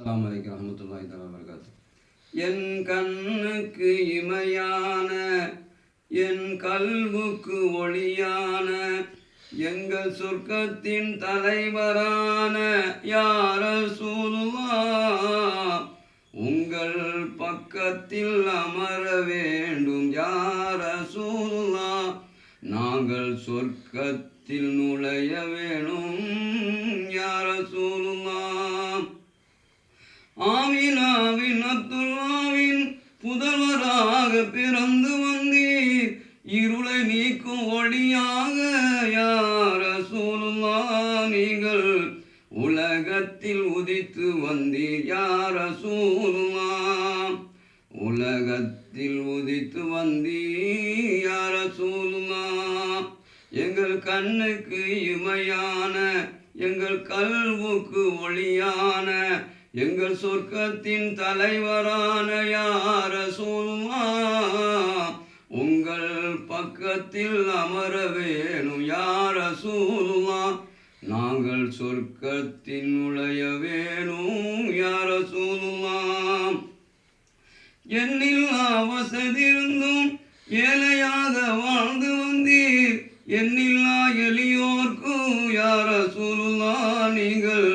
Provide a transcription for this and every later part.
அஸ்ஸலாமு அலைக்கும் வரஹ்மத்துல்லாஹி தஆலா வபரகாத்துஹு. என் கண்ணுக்கு இமையான என் கல்வுக்கு ஒளியான எங்கள் சொர்க்கத்தின் தலைவரான யா ரசூலுல்லாஹ், உங்கள் பக்கத்தில் அமர வேண்டும் யா ரசூலுல்லாஹ், நாங்கள் சொர்க்கத்தில் நுழைய வேணும் யா ரசூலுல்லாஹ். ஆமினாவின் அப்துல்லாவின் புதல்வராக பிறந்து வந்தீர், இருளை நீக்கும் ஒளியாக யா ரசூலுல்லாஹ், நீங்கள் உலகத்தில் உதித்து வந்தீர் யா ரசூலுல்லாஹ், உலகத்தில் உதித்து வந்தீர் யா ரசூலுல்லாஹ். எங்கள் கண்ணுக்கு இமையான எங்கள் கல்வுக்கு ஒளியான எங்கள் சொர்க்கத்தின் தலைவரான யா ரசூலுல்லாஹ், உங்கள் பக்கத்தில் அமர வேணும் யா ரசூலுல்லாஹ், நாங்கள் சொர்க்கத்தின் நுழைய வேணும் யா ரசூலுல்லாஹ். எண்ணில்லா வசதி இருந்தும் ஏழையாக வாழ்ந்து வந்தீர், எண்ணில்லா எளியோர்க்கும் யா ரசூலுல்லாஹ், நீங்கள்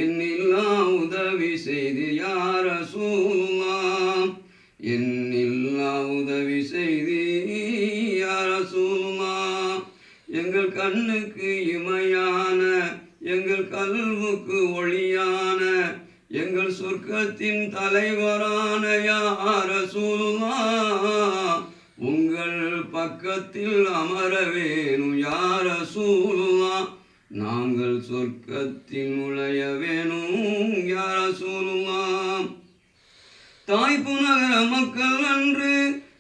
எண்ணில்லா உதவி செய்து யா ரசூலுல்லாஹ், எண்ணில்லா உதவி செய்து யா ரசூலுல்லாஹ். எங்கள் கண்ணுக்கு இமையான எங்கள் கல்வுக்கு ஒளியான எங்கள் சொர்க்கத்தின் தலைவரான யா ரசூலுல்லாஹ், உங்கள் பக்கத்தில் அமர வேணும் யா ரசூலுல்லாஹ், நாங்கள் சொர்க்கத்தில் நுழைய வேணும் யா ரசூலுல்லாஹ். தாய்ப்பு நகர மக்கள் அன்று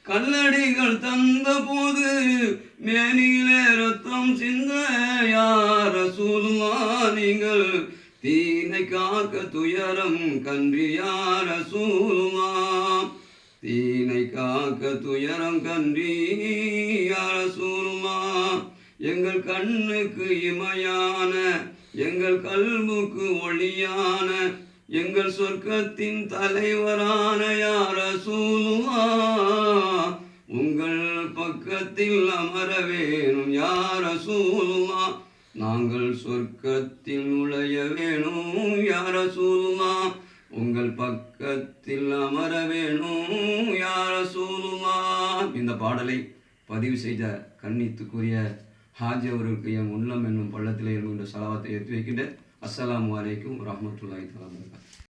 கல்லடிகள் தந்த போது மேனியிலே ரத்தம் சிந்த யா ரசூலுல்லாஹ், நீங்கள் தீனை காக்க துயரம் கன்றி யா ரசூலுல்லாஹ், தீனை காக்க துயரம் கன்றி யா ரசூலுல்லாஹ். எங்கள் கண்ணுக்கு இமையான எங்கள் கல்வுக்கு ஒளியான எங்கள் சொர்க்கத்தின் தலைவரான யா ரசூலுல்லாஹ், உங்கள் பக்கத்தில் அமர வேணும் யா ரசூலுல்லாஹ், நாங்கள் சொர்க்கத்தில் நுழைய வேணும் யா ரசூலுல்லாஹ், உங்கள் பக்கத்தில் அமர வேணும் யா ரசூலுல்லாஹ். இந்த பாடலை பதிவு செய்த கண்ணியத்துக்குரிய ஹாஜி அவர்களுக்கு என் உள்ளம் என்னும் பள்ளத்திலே இருக்கின்ற ஸலவாத்தை ஏற்றி வைக்கின்ற. அஸ்ஸலாமு அலைக்கும் வரஹ்மத்துல்லாஹி தஆலா வபரகாத்துஹு.